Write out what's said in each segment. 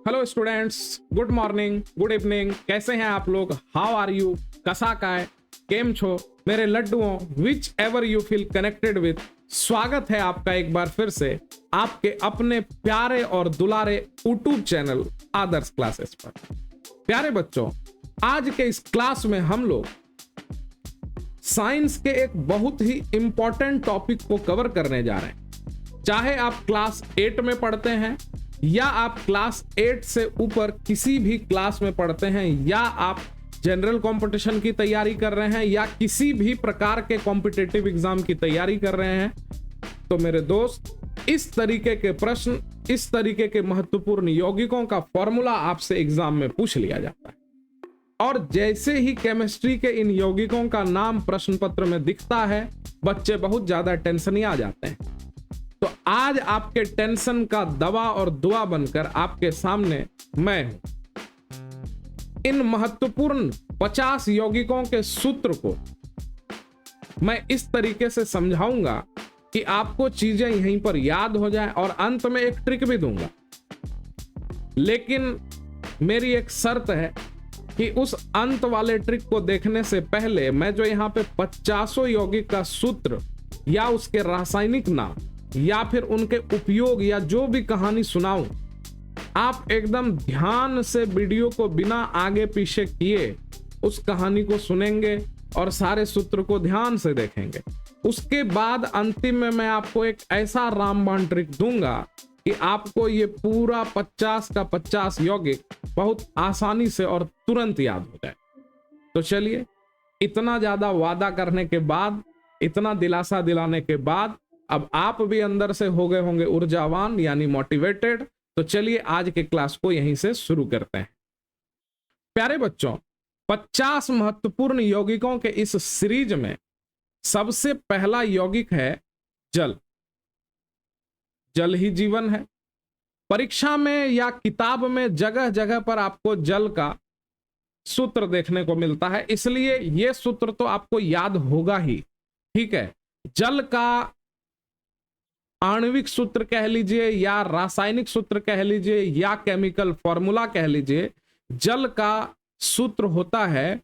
Hello students, good morning, good evening. कैसे हैं आप लोग? How are you? कसा काय? केम छो मेरे लड्डुओं? Whichever you feel connected with. स्वागत है आपका एक बार फिर से आपके अपने प्यारे और दुलारे यूट्यूब चैनल आदर्श क्लासेस पर। प्यारे बच्चों, आज के इस क्लास में हम लोग साइंस के एक बहुत ही इंपॉर्टेंट टॉपिक को कवर करने जा रहे हैं। चाहे आप क्लास 8 में पढ़ते हैं या आप क्लास 8 से ऊपर किसी भी क्लास में पढ़ते हैं, या आप जनरल कंपटीशन की तैयारी कर रहे हैं या किसी भी प्रकार के कॉम्पिटिटिव एग्जाम की तैयारी कर रहे हैं, तो मेरे दोस्त, इस तरीके के प्रश्न, इस तरीके के महत्वपूर्ण यौगिकों का फॉर्मूला आपसे एग्जाम में पूछ लिया जाता है। और जैसे ही केमिस्ट्री के इन यौगिकों का नाम प्रश्न पत्र में दिखता है, बच्चे बहुत ज्यादा टेंशन आ जाते हैं। तो आज आपके टेंशन का दवा और दुआ बनकर आपके सामने मैं हूं। इन महत्वपूर्ण 50 यौगिकों के सूत्र को मैं इस तरीके से समझाऊंगा कि आपको चीजें यहीं पर याद हो जाए, और अंत में एक ट्रिक भी दूंगा। लेकिन मेरी एक शर्त है कि उस अंत वाले ट्रिक को देखने से पहले मैं जो यहां पे 50 यौगिक का सूत्र या उसके रासायनिक नाम या फिर उनके उपयोग या जो भी कहानी सुनाऊं, आप एकदम ध्यान से वीडियो को बिना आगे पीछे किए उस कहानी को सुनेंगे और सारे सूत्र को ध्यान से देखेंगे। उसके बाद अंतिम में मैं आपको एक ऐसा रामबाण ट्रिक दूंगा कि आपको ये पूरा 50 का 50 यौगिक बहुत आसानी से और तुरंत याद हो जाए। तो चलिए, इतना ज्यादा वादा करने के बाद, इतना दिलासा दिलाने के बाद अब आप भी अंदर से हो गए होंगे ऊर्जावान, यानी मोटिवेटेड। तो चलिए आज के क्लास को यहीं से शुरू करते हैं। प्यारे बच्चों, 50 महत्वपूर्ण यौगिकों के इस सीरीज में सबसे पहला यौगिक है जल। जल ही जीवन है। परीक्षा में या किताब में जगह जगह पर आपको जल का सूत्र देखने को मिलता है, इसलिए यह सूत्र तो आपको याद होगा ही। ठीक है, जल का आणविक सूत्र कह लीजिए या रासायनिक सूत्र कह लीजिए या केमिकल फॉर्मूला कह लीजिए, जल का सूत्र होता है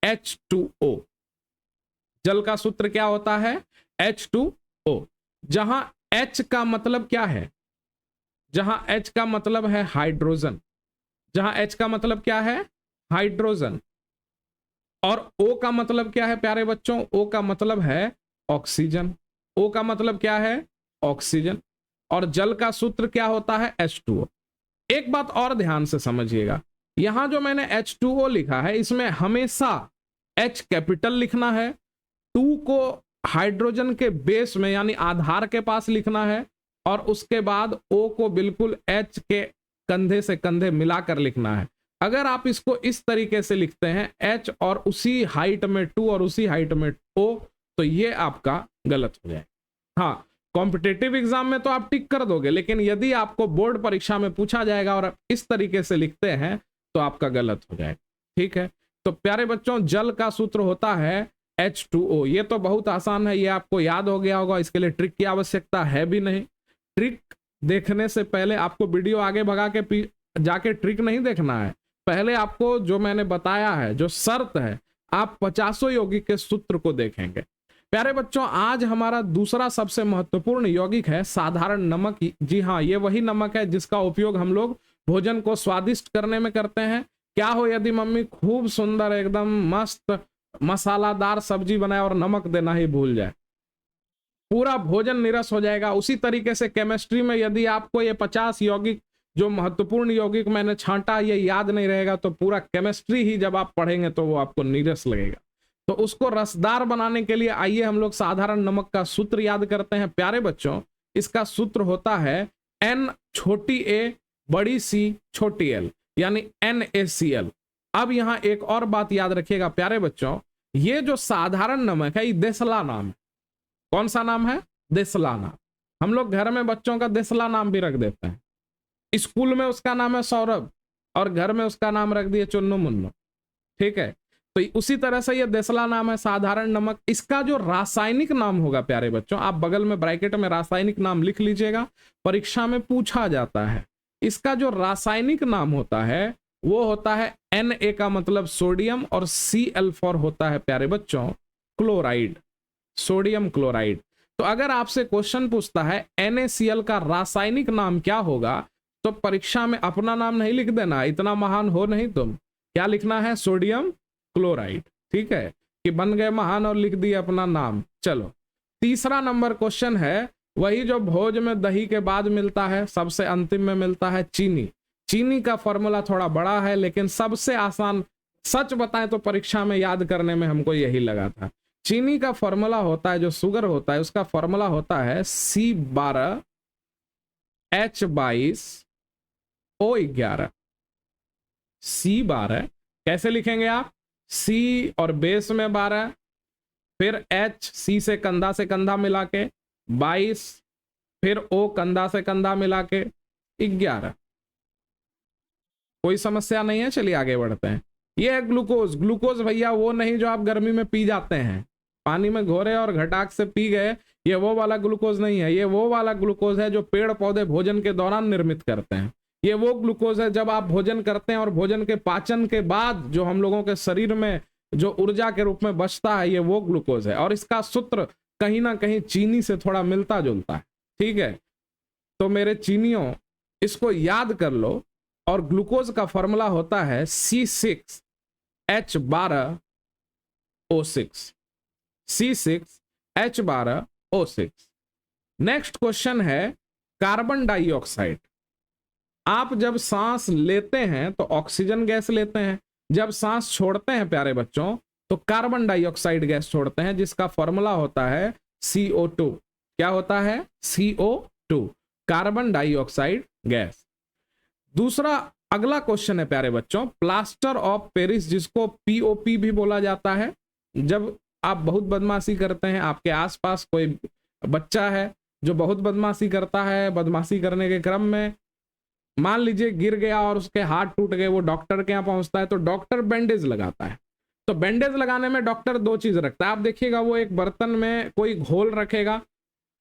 H2O। जल का सूत्र क्या होता है? H2O। जहां H का मतलब क्या है? जहां H का मतलब है हाइड्रोजन। जहां H का मतलब क्या है? हाइड्रोजन। और O का मतलब क्या है प्यारे बच्चों? O का मतलब है ऑक्सीजन। O का मतलब क्या है? ऑक्सीजन। और जल का सूत्र क्या होता है? H2O। एक बात और ध्यान से समझिएगा, यहां जो मैंने H2O लिखा है, इसमें हमेशा H कैपिटल लिखना है, 2 को हाइड्रोजन के बेस में यानी आधार के पास लिखना है, और उसके बाद O को बिल्कुल H के कंधे से कंधे मिलाकर लिखना है। अगर आप इसको इस तरीके से लिखते हैं, H और उसी हाइट में 2 और उसी हाइट में O, तो ये आपका गलत हो जाए। हाँ, कॉम्पिटिटिव एग्जाम में तो आप टिक कर दोगे, लेकिन यदि आपको बोर्ड परीक्षा में पूछा जाएगा और आप इस तरीके से लिखते हैं तो आपका गलत हो जाएगा। ठीक है, तो प्यारे बच्चों, जल का सूत्र होता है H2O। ये तो बहुत आसान है, ये आपको याद हो गया होगा, इसके लिए ट्रिक की आवश्यकता है भी नहीं। ट्रिक देखने से पहले आपको वीडियो आगे भगा के जाके ट्रिक नहीं देखना है। पहले आपको जो मैंने बताया है, जो शर्त है, आप 50 यौगिक के सूत्र को देखेंगे। प्यारे बच्चों, आज हमारा दूसरा सबसे महत्वपूर्ण यौगिक है साधारण नमक। जी हाँ, ये वही नमक है जिसका उपयोग हम लोग भोजन को स्वादिष्ट करने में करते हैं। क्या हो यदि मम्मी खूब सुंदर एकदम मस्त मसालादार सब्जी बनाए और नमक देना ही भूल जाए, पूरा भोजन निरस हो जाएगा। उसी तरीके से केमिस्ट्री में यदि आपको ये 50 यौगिक, जो महत्वपूर्ण यौगिक मैंने छांटा, ये याद नहीं रहेगा, तो पूरा केमिस्ट्री ही जब आप पढ़ेंगे तो वो आपको नीरस लगेगा। तो उसको रसदार बनाने के लिए आइए हम लोग साधारण नमक का सूत्र याद करते हैं। प्यारे बच्चों, इसका सूत्र होता है N छोटी a बड़ी C छोटी l, यानी NaCl। अब यहां एक और बात याद रखिएगा प्यारे बच्चों, ये जो साधारण नमक है, ये देसला नाम है। कौन सा नाम है? देसला नाम। हम लोग घर में बच्चों का देसला नाम भी रख देते हैं। स्कूल में उसका नाम है सौरभ और घर में उसका नाम रख दिए चुन्नू मुन्नू। ठीक है, तो उसी तरह से ये देसला नाम है साधारण नमक। इसका जो रासायनिक नाम होगा प्यारे बच्चों, आप बगल में ब्रैकेट में रासायनिक नाम लिख लीजिएगा, परीक्षा में पूछा जाता है। इसका जो रासायनिक नाम होता है वो होता है Na का मतलब सोडियम और Cl फॉर होता है प्यारे बच्चों क्लोराइड, सोडियम क्लोराइड। तो अगर आपसे क्वेश्चन पूछता है NaCl का रासायनिक नाम क्या होगा, तो परीक्षा में अपना नाम नहीं लिख देना, इतना महान हो नहीं तुम। क्या लिखना है? Sodium chloride. ठीक है, कि बन गए महान और लिख दिए अपना नाम। चलो तीसरा नंबर क्वेश्चन है, वही जो भोज में दही के बाद मिलता है, सबसे अंतिम में मिलता है चीनी। चीनी का फॉर्मूला थोड़ा बड़ा है, लेकिन सबसे आसान, सच बताएं तो परीक्षा में याद करने में हमको यही लगा था। चीनी का फॉर्मूला होता है, जो शुगर होता है उसका फॉर्मूला होता है C12H22O11। C12 कैसे लिखेंगे आप? C और बेस में 12, फिर H C से कंधा मिला के 22, फिर O कंधा से कंधा मिला के 11। कोई समस्या नहीं है, चलिए आगे बढ़ते हैं। ये है ग्लूकोज। ग्लूकोज भैया वो नहीं जो आप गर्मी में पी जाते हैं, पानी में घोरे और घटाक से पी गए, ये वो वाला ग्लूकोज नहीं है। ये वो वाला ग्लूकोज है जो पेड़ पौधे भोजन के दौरान निर्मित करते हैं। ये वो ग्लूकोज है जब आप भोजन करते हैं और भोजन के पाचन के बाद जो हम लोगों के शरीर में जो ऊर्जा के रूप में बचता है, ये वो ग्लूकोज है। और इसका सूत्र कहीं ना कहीं चीनी से थोड़ा मिलता जुलता है। ठीक है, तो मेरे चीनियों इसको याद कर लो। और ग्लूकोज का फॉर्मूला होता है C6H12O6, C6H12O6। नेक्स्ट क्वेश्चन है कार्बन डाइऑक्साइड। आप जब सांस लेते हैं तो ऑक्सीजन गैस लेते हैं, जब सांस छोड़ते हैं प्यारे बच्चों तो कार्बन डाइऑक्साइड गैस छोड़ते हैं, जिसका फॉर्मूला होता है CO2। क्या होता है? CO2, carbon dioxide gas. दूसरा अगला क्वेश्चन है प्यारे बच्चों, प्लास्टर ऑफ पेरिस, जिसको POP भी बोला जाता है। जब आप बहुत बदमाशी करते हैं, आपके आसपास कोई बच्चा है जो बहुत बदमाशी करता है, बदमाशी करने के क्रम में मान लीजिए गिर गया और उसके हाथ टूट गए, वो डॉक्टर के यहाँ पहुंचता है तो डॉक्टर बैंडेज लगाता है। तो बैंडेज लगाने में डॉक्टर दो चीज रखता है, आप देखिएगा, वो एक बर्तन में कोई घोल रखेगा,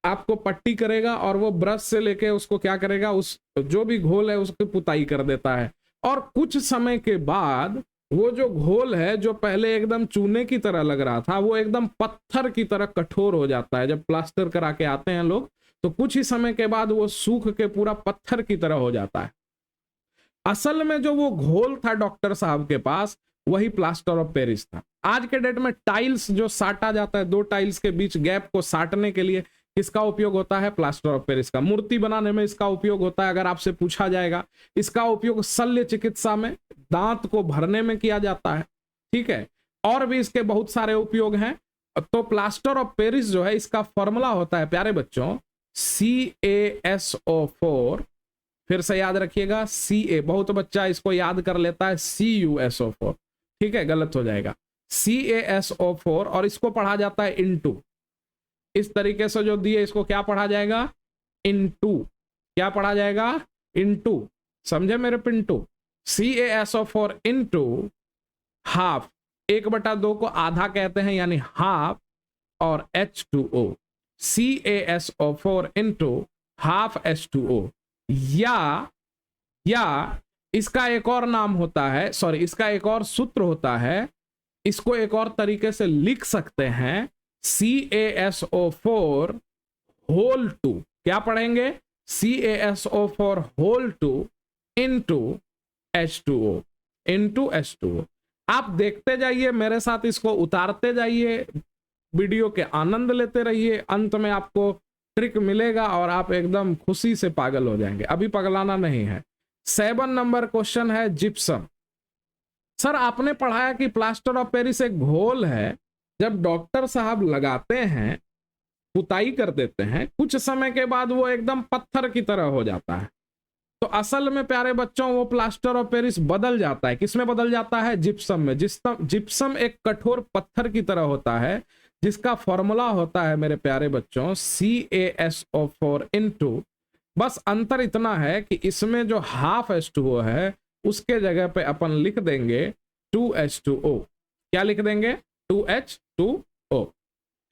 आपको पट्टी करेगा और वो ब्रश से लेके उसको क्या करेगा, उस जो भी घोल है उसकी पुताई कर देता है। और कुछ समय के बाद वो जो घोल है, जो पहले एकदम चूने की तरह लग रहा था, वो एकदम पत्थर की तरह कठोर हो जाता है। जब प्लास्टर करा के आते हैं लोग तो कुछ ही समय के बाद वो सूख के पूरा पत्थर की तरह हो जाता है। असल में जो वो घोल था डॉक्टर साहब के पास, वही प्लास्टर ऑफ पेरिस था। आज के डेट में टाइल्स जो साटा जाता है, दो टाइल्स के बीच गैप को साटने के लिए किसका उपयोग होता है? प्लास्टर ऑफ पेरिस का। मूर्ति बनाने में इसका उपयोग होता है, अगर आपसे पूछा जाएगा। इसका उपयोग शल्य चिकित्सा में, दांत को भरने में किया जाता है। ठीक है, और भी इसके बहुत सारे उपयोग हैं। तो प्लास्टर ऑफ पेरिस जो है, इसका फॉर्मूला होता है प्यारे बच्चों CaSO4। फिर से याद रखिएगा, Ca, बहुत बच्चा इसको याद कर लेता है CuSO4। ठीक है, गलत हो जाएगा, CaSO4। और इसको पढ़ा जाता है इनटू, इस तरीके से जो दिए इसको क्या पढ़ा जाएगा? इनटू। क्या पढ़ा जाएगा? इनटू। समझे मेरे पिंटू? CaSO4 इनटू हाफ, 1/2 को आधा कहते हैं यानी हाफ, और H2O। CaSO4 into half H2O। या इसका एक और नाम होता है, सॉरी, इसका एक और सूत्र होता है, इसको एक और तरीके से लिख सकते हैं, CaSO4 होल 2। क्या पढ़ेंगे? CaSO4 whole 2 into H2O, into H2O। आप देखते जाइए मेरे साथ, इसको उतारते जाइए, वीडियो के आनंद लेते रहिए, अंत में आपको ट्रिक मिलेगा और आप एकदम खुशी से पागल हो जाएंगे। अभी पगलाना नहीं है। 7 नंबर क्वेश्चन है जिप्सम। सर आपने पढ़ाया कि प्लास्टर ऑफ पेरिस एक घोल है, जब डॉक्टर साहब लगाते हैं, पुताई कर देते हैं, कुछ समय के बाद वो एकदम पत्थर की तरह हो जाता है। तो असल में प्यारे बच्चों वो प्लास्टर ऑफ पेरिस बदल जाता है, किसमें बदल जाता है? जिप्सम में। जिप्सम एक कठोर पत्थर की तरह होता है, जिसका फॉर्मूला होता है मेरे प्यारे बच्चों CaSO4 इनटू, बस अंतर इतना है कि इसमें जो हाफ H2O है उसके जगह पे अपन लिख देंगे 2H2O। क्या लिख देंगे? 2H2O।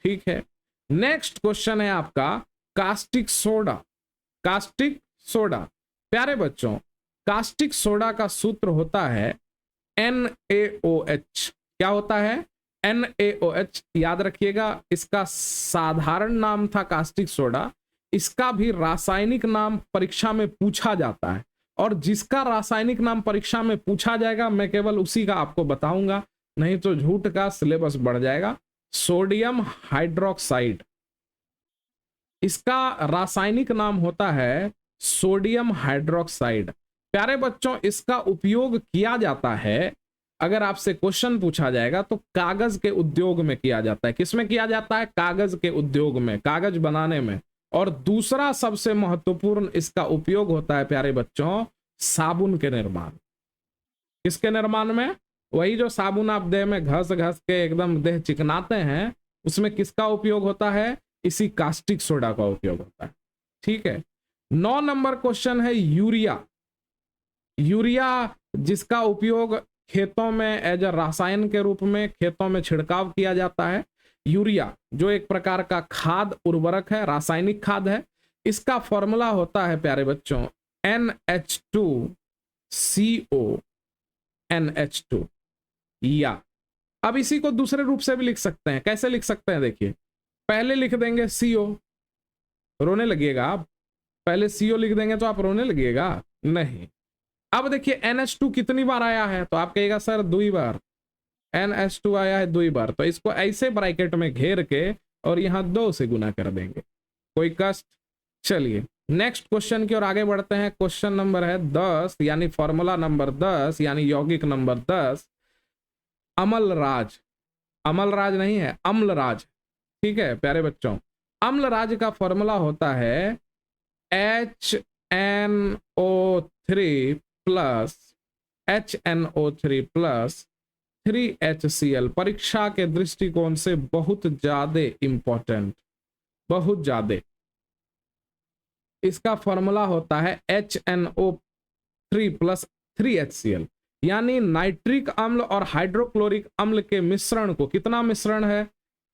ठीक है, नेक्स्ट क्वेश्चन है आपका कास्टिक सोडा। कास्टिक सोडा, प्यारे बच्चों, कास्टिक सोडा का सूत्र होता है NaOH। क्या होता है? NaOH। याद रखिएगा, इसका साधारण नाम था कास्टिक सोडा। इसका भी रासायनिक नाम परीक्षा में पूछा जाता है, और जिसका रासायनिक नाम परीक्षा में पूछा जाएगा मैं केवल उसी का आपको बताऊंगा, नहीं तो झूठ का सिलेबस बढ़ जाएगा। सोडियम हाइड्रोक्साइड, इसका रासायनिक नाम होता है सोडियम हाइड्रोक्साइड। प्यारे बच्चों, इसका उपयोग किया जाता है, अगर आपसे क्वेश्चन पूछा जाएगा तो कागज के उद्योग में किया जाता है। किसमें किया जाता है? कागज के उद्योग में, कागज बनाने में। और दूसरा सबसे महत्वपूर्ण इसका उपयोग होता है प्यारे बच्चों, साबुन के निर्माण। किसके निर्माण में? वही जो साबुन आप देह में घस घस के एकदम देह चिकनाते हैं, उसमें किसका उपयोग होता है? इसी कास्टिक सोडा का उपयोग होता है। ठीक है। 9 नंबर क्वेश्चन है यूरिया। यूरिया जिसका उपयोग खेतों में एज अ रसायन के रूप में खेतों में छिड़काव किया जाता है। यूरिया जो एक प्रकार का खाद उर्वरक है, रासायनिक खाद है। इसका फॉर्मूला होता है प्यारे बच्चों NH2CO NH2। या अब इसी को दूसरे रूप से भी लिख सकते हैं। कैसे लिख सकते हैं? देखिए, पहले लिख देंगे CO, रोने लगिएगा आप। पहले CO लिख देंगे तो आप रोने लगिएगा? नहीं। अब देखिए NH2 कितनी बार आया है, तो आप कहिएगा सर 2 बार। NH2 आया है 2 बार, तो इसको ऐसे ब्रैकेट में घेर के और यहां 2 से गुना कर देंगे। कोई कष्ट? चलिए नेक्स्ट क्वेश्चन की ओर आगे बढ़ते हैं। क्वेश्चन नंबर है 10, यानी फॉर्मूला नंबर 10, यानी यौगिक नंबर 10, अमलराज। अमलराज नहीं है, अम्लराज। ठीक है प्यारे बच्चों, अम्लराज का फॉर्मूला होता है HNO3 plus HNO3 plus 3HCl। परीक्षा के दृष्टिकोण से बहुत ज्यादा इंपॉर्टेंट, बहुत ज्यादा। इसका फॉर्मूला होता है HNO3 प्लस 3HCl, यानी नाइट्रिक अम्ल और हाइड्रोक्लोरिक अम्ल के मिश्रण को, कितना मिश्रण है?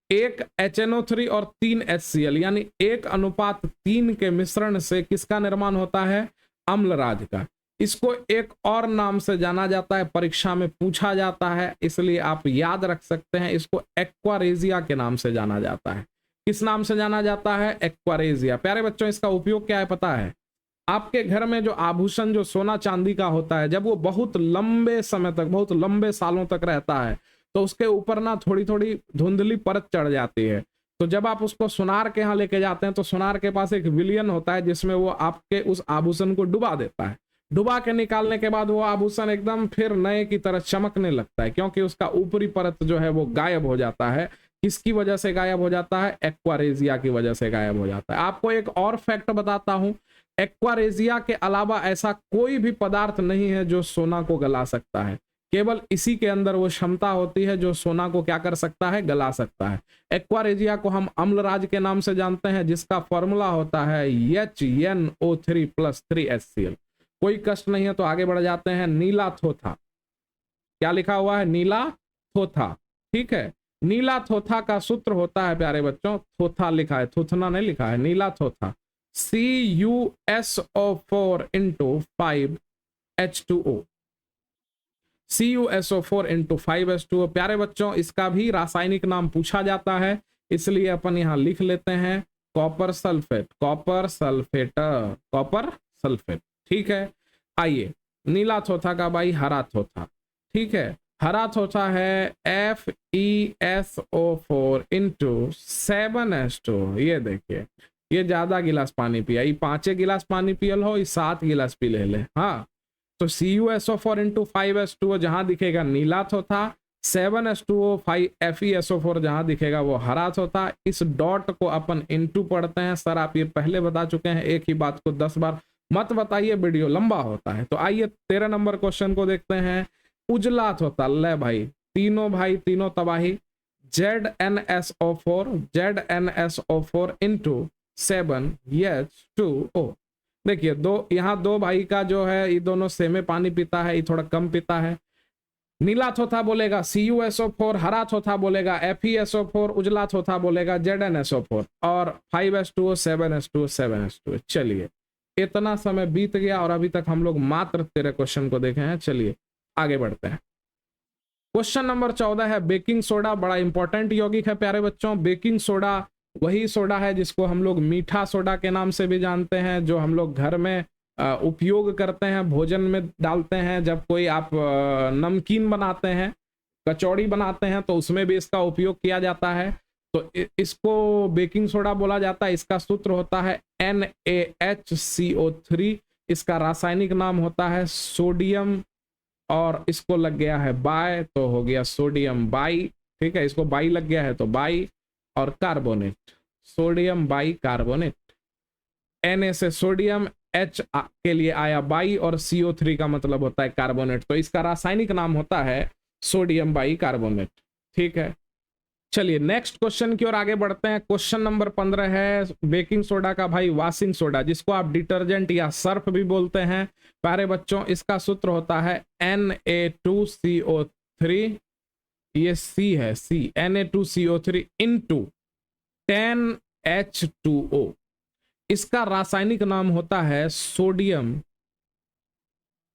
1 HNO3 और 3 HCl, यानी 1:3 के मिश्रण से किसका निर्माण होता है? अम्लराज का। इसको एक और नाम से जाना जाता है, परीक्षा में पूछा जाता है, इसलिए आप याद रख सकते हैं। इसको एक्वारेजिया के नाम से जाना जाता है। किस नाम से जाना जाता है? एक्वारेजिया। प्यारे बच्चों, इसका उपयोग क्या है पता है? आपके घर में जो आभूषण, जो सोना चांदी का होता है, जब वो बहुत लंबे समय तक, बहुत लंबे सालों तक रहता है, तो उसके ऊपर ना थोड़ी थोड़ी धुंधली परत चढ़ जाती है। तो जब आप उसको सुनार के यहाँ लेके जाते हैं, तो सुनार के पास एक विलियन होता है जिसमें वो आपके उस आभूषण को डुबा देता है। डुबा के निकालने के बाद वो आभूषण एकदम फिर नए की तरह चमकने लगता है, क्योंकि उसका ऊपरी परत जो है वो गायब हो जाता है। किसकी वजह से गायब हो जाता है? एक्वारेजिया की वजह से गायब हो जाता है। आपको एक और फैक्ट बताता हूं, एक्वारेजिया के अलावा ऐसा कोई भी पदार्थ नहीं है जो सोना को गला सकता है। केवल इसी के अंदर वो क्षमता होती है जो सोना को क्या कर सकता है? गला सकता है। एक्वारेजिया को हम अम्लराज के नाम से जानते हैं, जिसका फॉर्मूला होता है HNO3 प्लस 3HCl। कोई कष्ट नहीं है तो आगे बढ़ जाते हैं। नीला थोथा, क्या लिखा हुआ है? नीला थोथा। ठीक है, नीला थोथा का सूत्र होता है प्यारे बच्चों, थोथा लिखा है, थुथना नहीं लिखा है, नीला थोथा CuSO4 × 5H2O। CuSO4 × 5H2O। प्यारे बच्चों, इसका भी रासायनिक नाम पूछा जाता है, इसलिए अपन यहां लिख लेते हैं copper sulphate, copper sulphate, copper sulphate. ठीक है, आइए नीला थोथा का भाई हरा थोथा। ठीक है, हरा थोथा है FeSO4 × 7H2। ये देखिए, ये ज्यादा गिलास पानी पिया, ये 5 गिलास पानी पियल हो, ये 7 गिलास पी ले। हाँ, तो CuSO4 × 5H2O जहां दिखेगा नीला थोथा, 7H2O 5 FeSO4 जहां दिखेगा वो हरा थोथा। इस डॉट को अपन इनटू पढ़ते हैं। सर आप ये पहले बता चुके हैं, एक ही बात को 10 बार मत बताइए, वीडियो लंबा होता है। तो आइए 13 नंबर क्वेश्चन को देखते हैं। उजला थोथा, ले भाई तीनों तबाही, ZnSO4 × 7H2O। देखिए यहाँ दो भाई का जो है, ये दोनों सेमे पानी पीता है, ये थोड़ा कम पीता है। नीला थोथा बोलेगा CuSO4, हरा थोथा बोलेगा FeSO4, उजला थोथा बोलेगा ZnSO4, और 5H2O 7H2O 7H2O। चलिए इतना समय बीत गया और अभी तक हम लोग मात्र 13 क्वेश्चन को देखे हैं। चलिए आगे बढ़ते हैं। क्वेश्चन नंबर 14 है बेकिंग सोडा। बड़ा इंपॉर्टेंट यौगिक है प्यारे बच्चों। बेकिंग सोडा वही सोडा है जिसको हम लोग मीठा सोडा के नाम से भी जानते हैं, जो हम लोग घर में उपयोग करते हैं, भोजन में डालते हैं। जब कोई आप नमकीन बनाते हैं, कचौड़ी बनाते हैं, तो उसमें भी इसका उपयोग किया जाता है। तो इसको बेकिंग सोडा बोला जाता है। इसका सूत्र होता है NaHCO3। इसका रासायनिक नाम होता है सोडियम, और इसको लग गया है बाय, तो हो गया सोडियम बाई। ठीक है, इसको बाई लग गया है तो बाई, और carbonate, sodium by carbonate. Na से सोडियम, H के लिए आया बाई, और CO3 का मतलब होता है कार्बोनेट। तो इसका रासायनिक नाम होता है सोडियम बाई कार्बोनेट। ठीक है, चलिए नेक्स्ट क्वेश्चन की ओर आगे बढ़ते हैं। क्वेश्चन नंबर 15 है बेकिंग सोडा का भाई वॉशिंग सोडा, जिसको आप डिटर्जेंट या सर्फ भी बोलते हैं प्यारे बच्चों। इसका सूत्र होता है Na2CO3, ये C है, C, Na2CO3 इंटू 10H2O। इसका रासायनिक नाम होता है सोडियम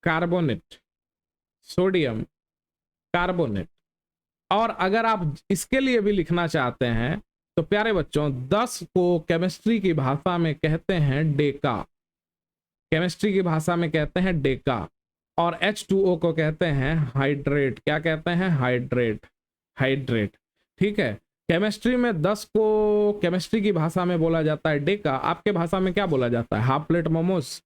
कार्बोनेट, सोडियम कार्बोनेट। और अगर आप इसके लिए भी लिखना चाहते हैं तो प्यारे बच्चों 10 को केमिस्ट्री की भाषा में कहते हैं डेका, केमिस्ट्री की भाषा में कहते हैं डेका। और H2O को कहते हैं हाइड्रेट। क्या कहते हैं? Hydrate, hydrate. ठीक है, केमिस्ट्री में 10 को केमिस्ट्री की भाषा में बोला जाता है डेका। आपके भाषा में क्या बोला जाता है? Half plate momos.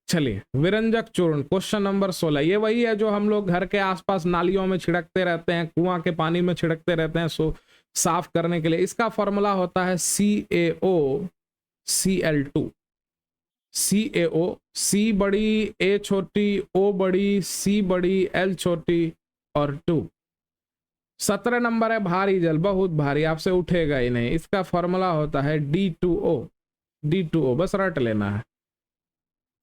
चलिए विरंजक चूर्ण, क्वेश्चन नंबर 16। ये वही है जो हम लोग घर के आसपास नालियों में छिड़कते रहते हैं, कुआं के पानी में छिड़कते रहते हैं साफ करने के लिए। इसका फॉर्मूला होता है CaOCl2। CaO, C बड़ी, A छोटी, O बड़ी, C बड़ी, L छोटी, और 2। 17 नंबर है भारी जल, बहुत भारी, आपसे उठेगा ही नहीं। इसका फॉर्मूला होता है D2O। D2O बस रट लेना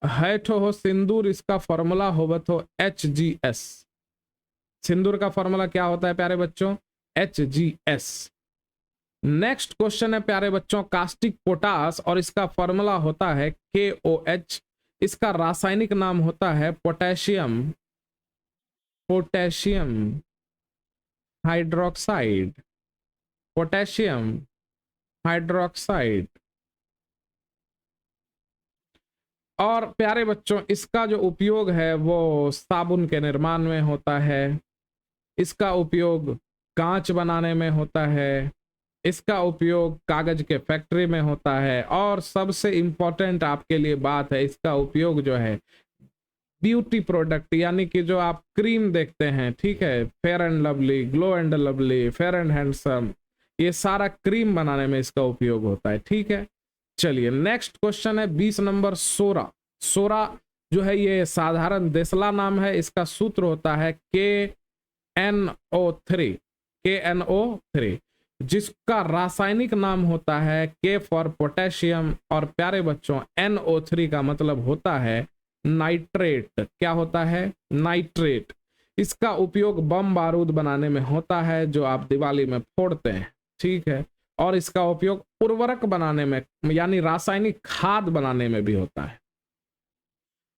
है ठो हो सिंदूर, इसका फॉर्मूला होगा तो HGS। सिंदूर का फॉर्मूला क्या होता है प्यारे बच्चों? HGS। नेक्स्ट क्वेश्चन है प्यारे बच्चों कास्टिक पोटास, और इसका फॉर्मूला होता है KOH। इसका रासायनिक नाम होता है potassium, potassium hydroxide, potassium hydroxide. और प्यारे बच्चों इसका जो उपयोग है वो साबुन के निर्माण में होता है, इसका उपयोग कांच बनाने में होता है, इसका उपयोग कागज के फैक्ट्री में होता है, और सबसे इंपॉर्टेंट आपके लिए बात है, इसका उपयोग जो है ब्यूटी प्रोडक्ट, यानी कि जो आप क्रीम देखते हैं, ठीक है, fair and lovely, glow and lovely, fair and handsome, ये सारा क्रीम बनाने में इसका उपयोग होता है। ठीक है, चलिए नेक्स्ट क्वेश्चन है 20 नंबर सोरा। सोरा जो है ये साधारण देसला नाम है। इसका सूत्र होता है KNO3, KNO3, जिसका रासायनिक नाम होता है K फॉर पोटेशियम, और प्यारे बच्चों NO3 का मतलब होता है नाइट्रेट। क्या होता है? नाइट्रेट। इसका उपयोग बम बारूद बनाने में होता है जो आप दिवाली में फोड़ते हैं। ठीक है, और इसका उपयोग उर्वरक बनाने में यानी रासायनिक खाद बनाने में भी होता है।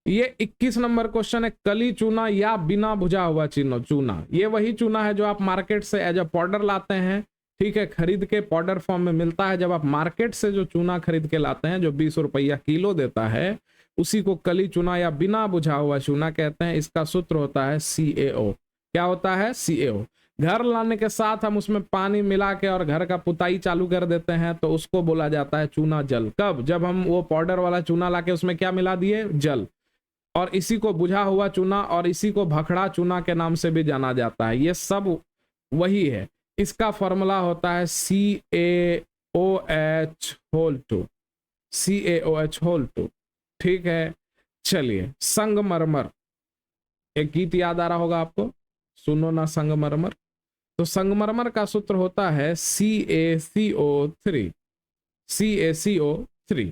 ये 21 नंबर क्वेश्चन है कली चूना या बिना भुजा हुआ चूना। ये वही चूना है जो आप मार्केट से एज अ पाउडर लाते हैं, ठीक है, खरीद के पाउडर फॉर्म में मिलता है। जब आप मार्केट से जो चूना खरीद के लाते हैं जो 20 रुपया किलो देता है, उसी को कली चूना या बिना बुझा हुआ चूना कहते हैं। इसका सूत्र होता है CaO। क्या होता है? CaO। घर लाने के साथ हम उसमें पानी मिला के और घर का पुताई चालू कर देते हैं तो उसको बोला जाता है चूना जल। कब? जब हम वो पाउडर वाला चूना लाके उसमें क्या मिला दिए? जल। और इसी को बुझा हुआ चूना और इसी को भखड़ा चूना के नाम से भी जाना जाता है। ये सब वही है। इसका फॉर्मूला होता है CaOH2, CaOH2। ठीक है, चलिए संगमरमर, एक गीत याद आ रहा होगा आपको, सुनो ना संगमरमर। तो संगमरमर का सूत्र होता है CaCO3, CaCO3।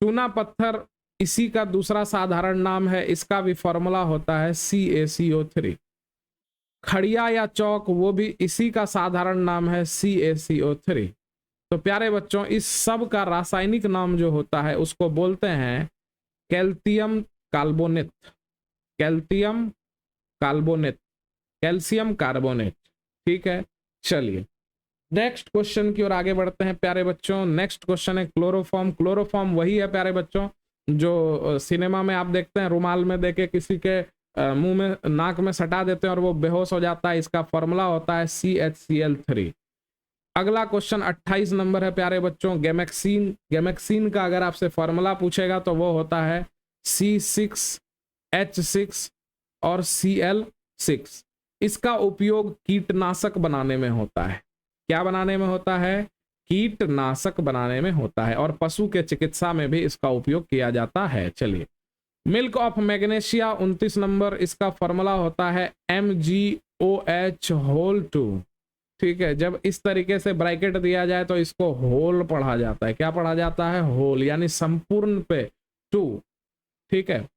चूना पत्थर इसी का दूसरा साधारण नाम है, इसका भी फॉर्मूला होता है CaCO3। खड़िया या चौक वो भी इसी का साधारण नाम है CaCO3। तो प्यारे बच्चों इस सब का रासायनिक नाम जो होता है उसको बोलते हैं calcium carbonate, calcium carbonate, calcium carbonate. ठीक है, चलिए नेक्स्ट क्वेश्चन की ओर आगे बढ़ते हैं प्यारे बच्चों। नेक्स्ट क्वेश्चन है क्लोरोफॉर्म। क्लोरोफॉर्म वही है प्यारे बच्चों जो सिनेमा में आप देखते हैं, रुमाल में देके किसी के मुंह में नाक में सटा देते हैं और वो बेहोश हो जाता है। इसका फॉर्मूला होता है CHCl3। अगला क्वेश्चन 28 नंबर है प्यारे बच्चों, गैमेक्सिन। गैमेक्सिन का अगर आपसे फॉर्मूला पूछेगा तो वो होता है C6H6 और Cl6। इसका उपयोग कीटनाशक बनाने में होता है। क्या बनाने में होता है? कीटनाशक बनाने में होता है, और पशु के चिकित्सा में भी इसका उपयोग किया जाता है। चलिए, मिल्क ऑफ मैग्नीशिया 29 नंबर, इसका फॉर्मूला होता है MgOH2। ठीक है, जब इस तरीके से ब्रैकेट दिया जाए तो इसको होल पढ़ा जाता है। क्या पढ़ा जाता है? होल, यानी संपूर्ण पे 2। ठीक है,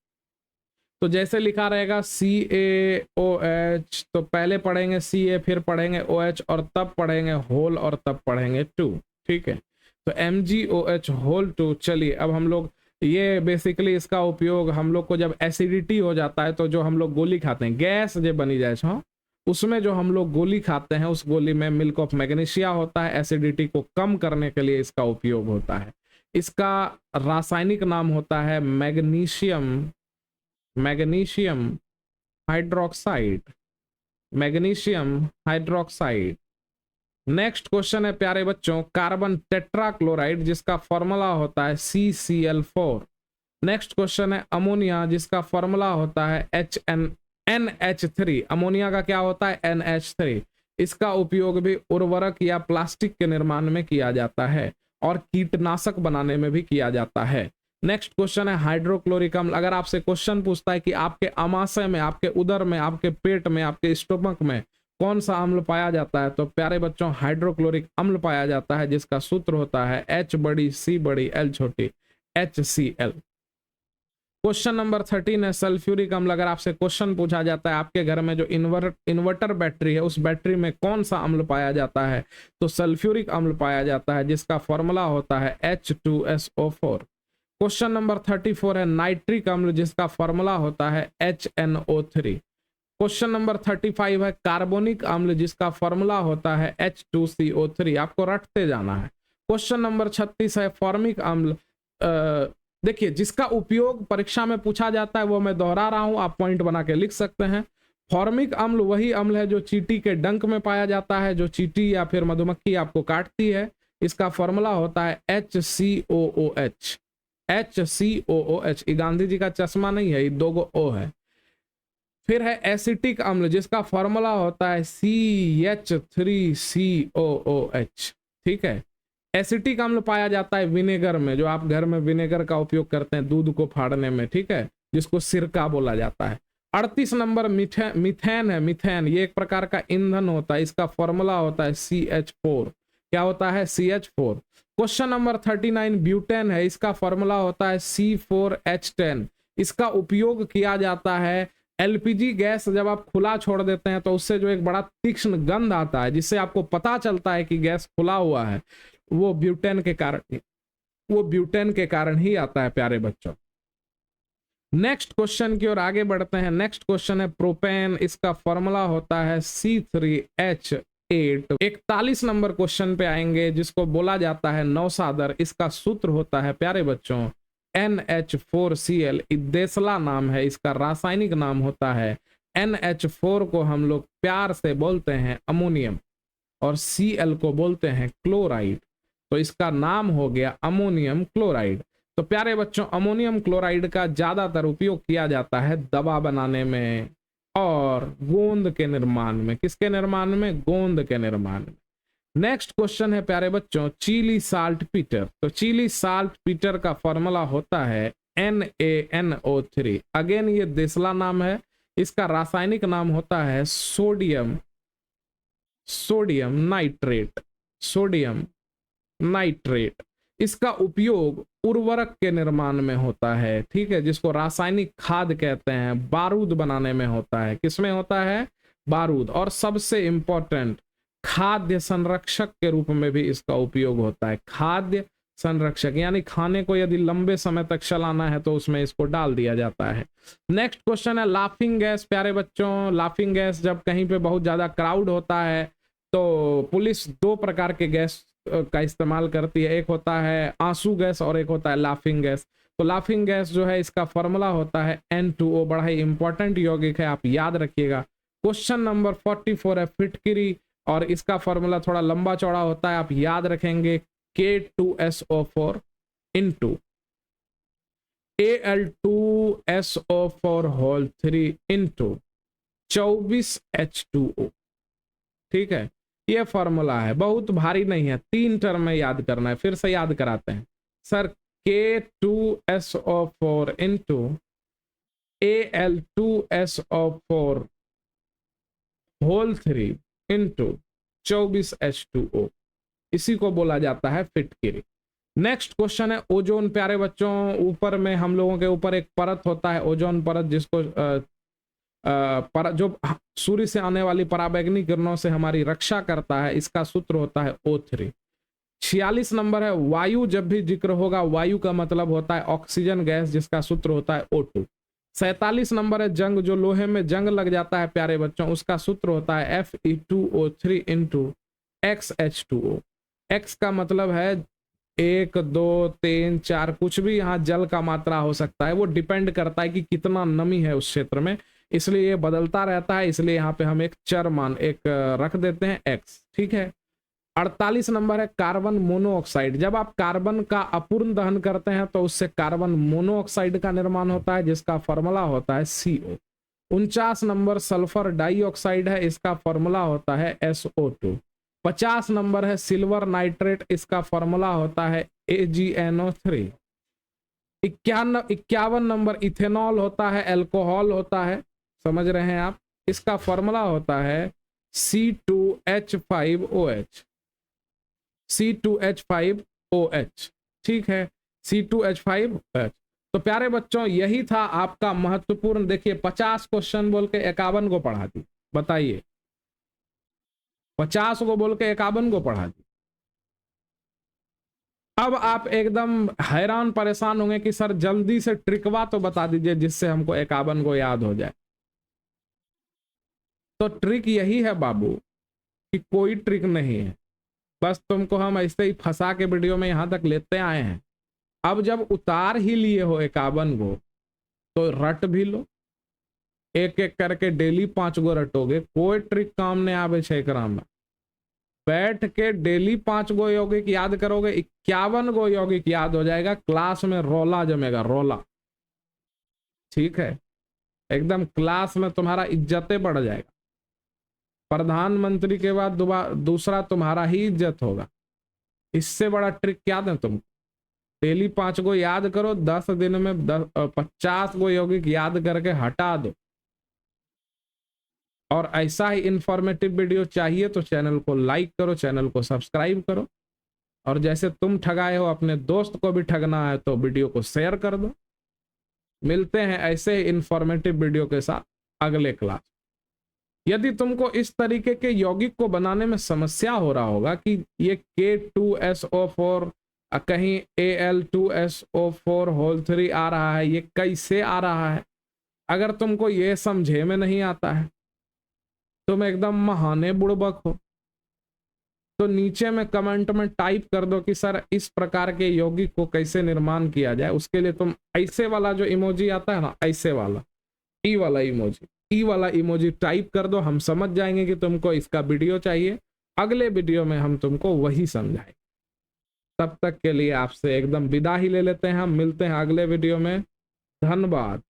तो जैसे लिखा रहेगा CaOH, तो पहले पढ़ेंगे Ca, फिर पढ़ेंगे OH, और तब पढ़ेंगे होल, और तब पढ़ेंगे 2। ठीक है, तो MgOH2। चलिए, अब हम लोग ये बेसिकली इसका उपयोग हम लोग को जब एसिडिटी हो जाता है तो जो हम लोग गोली खाते हैं, गैस जो बनी जाए उसमें जो हम लोग गोली खाते हैं उस गोली में मिल्क ऑफ मैग्नीशिया होता है। एसिडिटी को कम करने के लिए इसका उपयोग होता है। इसका रासायनिक नाम होता है magnesium hydroxide, magnesium hydroxide. Next question है प्यारे बच्चों कार्बन टेट्राक्लोराइड, जिसका फॉर्मूला होता है CCl4। नेक्स्ट क्वेश्चन है अमोनिया, जिसका फॉर्मूला होता है NH3। अमोनिया का क्या होता है? NH3। इसका उपयोग भी उर्वरक या प्लास्टिक के निर्माण में किया जाता है और कीटनाशक बनाने में भी किया जाता है। नेक्स्ट क्वेश्चन है हाइड्रोक्लोरिक अम्ल। अगर आपसे क्वेश्चन पूछता है कि आपके आमाशय में, आपके उदर में, आपके पेट में, आपके स्टोमक में कौन सा अम्ल पाया जाता है, तो प्यारे बच्चों हाइड्रोक्लोरिक अम्ल पाया जाता है, जिसका सूत्र होता है H बड़ी C बड़ी L छोटी HCl। क्वेश्चन नंबर 13 है सल्फ्यूरिक अम्ल। अगर आपसे क्वेश्चन पूछा जाता है आपके घर में जो इन्वर्टर बैटरी है उस बैटरी में कौन सा अम्ल पाया जाता है, तो सल्फ्यूरिक अम्ल पाया जाता है, जिसका फॉर्मूला होता है H2SO4। क्वेश्चन नंबर 34 है नाइट्रिक अम्ल, जिसका फॉर्मूला होता है HNO3। क्वेश्चन नंबर 35 है कार्बोनिक अम्ल, जिसका फॉर्मूला होता है H2CO3। आपको रटते जाना है। क्वेश्चन नंबर 36 है फॉर्मिक अम्ल। देखिए, जिसका उपयोग परीक्षा में पूछा जाता है वो मैं दोहरा रहा हूं, आप पॉइंट बना के लिख सकते हैं। फॉर्मिक अम्ल वही अम्ल है जो चींटी के डंक में पाया जाता है, जो चींटी या फिर मधुमक्खी आपको काटती है। इसका फॉर्मूला होता है HCOOH। HCOOH। ये गांधी जी का चश्मा नहीं है, ये 2 O है। फिर है एसिटिक अम्ल, जिसका फॉर्मूला होता है CH3COOH। ठीक है, एसिटिक अम्ल पाया जाता है विनेगर में, जो आप घर में विनेगर का उपयोग करते हैं दूध को फाड़ने में। ठीक है, जिसको सिरका बोला जाता है। 38 नंबर मीथेन है। मीथेन ये एक प्रकार का ईंधन होता है, इसका फॉर्मूला होता है CH4। क्या होता है? CH4। क्वेश्चन नंबर 39 ब्यूटेन है, इसका फॉर्मूला होता है C4H10। इसका उपयोग किया जाता है LPG गैस जब आप खुला छोड़ देते हैं तो उससे जो एक बड़ा तीक्ष्ण गंध आता है, जिससे आपको पता चलता है कि गैस खुला हुआ है, वो ब्यूटेन के कारण ही आता है प्यारे बच्चों। नेक्स्ट क्वेश्चन की ओर आगे बढ़ते हैं। नेक्स्ट क्वेश्चन है प्रोपेन। इसका फॉर्मूला होता है C3H8। 41 नंबर क्वेश्चन पे आएंगे, जिसको बोला जाता है नौसादर। इसका सूत्र होता है प्यारे बच्चों NH4Cl। देसला नाम है, इसका रासायनिक नाम होता है NH4 को हम लोग प्यार से बोलते हैं अमोनियम, और Cl को बोलते हैं क्लोराइड। तो इसका नाम हो गया अमोनियम क्लोराइड। तो प्यारे बच्चों अमोनियम क्लोराइड का ज्यादातर उपयोग किया जाता है दवा बनाने में और गोंद के निर्माण में। किसके निर्माण में? गोंद के निर्माण में। नेक्स्ट क्वेश्चन है प्यारे बच्चों चिली साल्ट पीटर। तो चिली साल्ट पीटर का फॉर्मूला होता है NaNO3। अगेन ये देसला नाम है, इसका रासायनिक नाम होता है सोडियम नाइट्रेट। इसका उपयोग उर्वरक के निर्माण में होता है। ठीक है, जिसको रासायनिक खाद कहते हैं, बारूद बनाने में होता है। किसमें होता है? बारूद। और सबसे इंपॉर्टेंट खाद्य संरक्षक के रूप में भी इसका उपयोग होता है। खाद्य संरक्षक, यानी खाने को यदि लंबे समय तक चलाना है तो उसमें इसको डाल दिया जाता है। नेक्स्ट क्वेश्चन है लाफिंग गैस। प्यारे बच्चों, लाफिंग गैस जब कहीं पे बहुत ज्यादा क्राउड होता है तो पुलिस दो प्रकार के गैस का इस्तेमाल करती है, एक होता है आंसू गैस और एक होता है लाफिंग गैस। तो लाफिंग गैस जो है इसका फॉर्मूला होता है N2O, बड़ा ही इंपॉर्टेंट यौगिक है, आप याद रखिएगा। क्वेश्चन नंबर 44 है फिटकिरी, और इसका फॉर्मूला थोड़ा लंबा चौड़ा होता है, आप याद रखेंगे K2SO4 into Al2SO4 whole 3 into 24H2O। ठीक है, ये फॉर्मूला है, बहुत भारी नहीं है, 3 टर्म में याद करना है। फिर से याद कराते हैं sir, K2SO4 into Al2SO4 whole 3 into 24H2O, इसी को बोला जाता है फिटकिरी। नेक्स्ट क्वेश्चन है ओजोन। प्यारे बच्चों, ऊपर में हम लोगों के ऊपर एक परत होता है, ओजोन परत, जिसको जो सूर्य से आने वाली पराबैंगनी किरणों से हमारी रक्षा करता है, इसका सूत्र होता है O3। 46 नंबर है वायु। जब भी जिक्र होगा वायु का मतलब होता है ऑक्सीजन गैस, जिसका सूत्र होता है O2। 47 नंबर है जंग। जो लोहे में जंग लग जाता है प्यारे बच्चों, उसका सूत्र होता है Fe2O3 इंटू XH2O। X का मतलब है 1 2 3 4, कुछ भी यहाँ जल का मात्रा हो सकता है, वो डिपेंड करता है कि कितना नमी है उस क्षेत्र में, इसलिए ये बदलता रहता है, इसलिए यहाँ पे हम एक चर मान एक रख देते हैं X। ठीक है। 48 नंबर है कार्बन मोनोऑक्साइड। जब आप कार्बन का अपूर्ण दहन करते हैं तो उससे कार्बन मोनोऑक्साइड का निर्माण होता है, जिसका फॉर्मूला होता है CO। 49 नंबर सल्फर डाइऑक्साइड है, इसका फॉर्मूला होता है SO2। 50 नंबर है सिल्वर नाइट्रेट, इसका फॉर्मूला होता है AgNO3। 51 नंबर इथेनॉल होता है, अल्कोहल होता है, समझ रहे हैं आप, इसका फॉर्मूला होता है C2H5OH। C2H5OH। ठीक है, C2H5OH। तो प्यारे बच्चों, यही था आपका महत्वपूर्ण। देखिए 50 क्वेश्चन बोल के 51 को पढ़ा दी, बताइए, 50 को बोल के 51 को पढ़ा दी। अब आप एकदम हैरान परेशान होंगे कि सर जल्दी से ट्रिकवा तो बता दीजिए जिससे हमको 51 को याद हो जाए। तो ट्रिक यही है बाबू कि कोई ट्रिक नहीं है, बस तुमको हम ऐसे ही फंसा के वीडियो में यहां तक लेते आए हैं। अब जब उतार ही लिए हो 51 को तो रट भी लो, एक एक करके डेली 5 गो रटोगे, कोई ट्रिक काम नहीं आवे छे एकरा में। बैठ के डेली 5 गो यौगिक याद करोगे, 51 गो यौगिक याद हो जाएगा, क्लास में रोला जमेगा, रोला। ठीक है, एकदम क्लास में तुम्हारा इज्जतें बढ़ जाएगा, प्रधानमंत्री के बाद दूसरा तुम्हारा ही इज्जत होगा। इससे बड़ा ट्रिक क्या दें तुम? डेली 5 गो याद करो, 10 दिन में 50 गो यौगिक याद करके हटा दो। और ऐसा ही इंफॉर्मेटिव वीडियो चाहिए तो चैनल को लाइक करो, चैनल को सब्सक्राइब करो, और जैसे तुम ठगाए हो अपने दोस्त को भी ठगना है तो वीडियो को शेयर कर दो। मिलते हैं ऐसे ही इंफॉर्मेटिव वीडियो के साथ अगले क्लास। यदि तुमको इस तरीके के यौगिक को बनाने में समस्या हो रहा होगा कि ये K2SO4 कहीं Al2SO4 होल 3 आ रहा है, ये कैसे आ रहा है, अगर तुमको ये समझे में नहीं आता है, तुम एकदम महाने बुड़बक हो, तो नीचे में कमेंट में टाइप कर दो कि सर इस प्रकार के यौगिक को कैसे निर्माण किया जाए। उसके लिए तुम ऐसे वाला जो इमोजी आता है ना, ऐसे वाला ई वाला इमोजी टाइप कर दो, हम समझ जाएंगे कि तुमको इसका वीडियो चाहिए। अगले वीडियो में हम तुमको वही समझाएंगे। तब तक के लिए आपसे एकदम विदा ही ले लेते हैं, हम मिलते हैं अगले वीडियो में। धन्यवाद।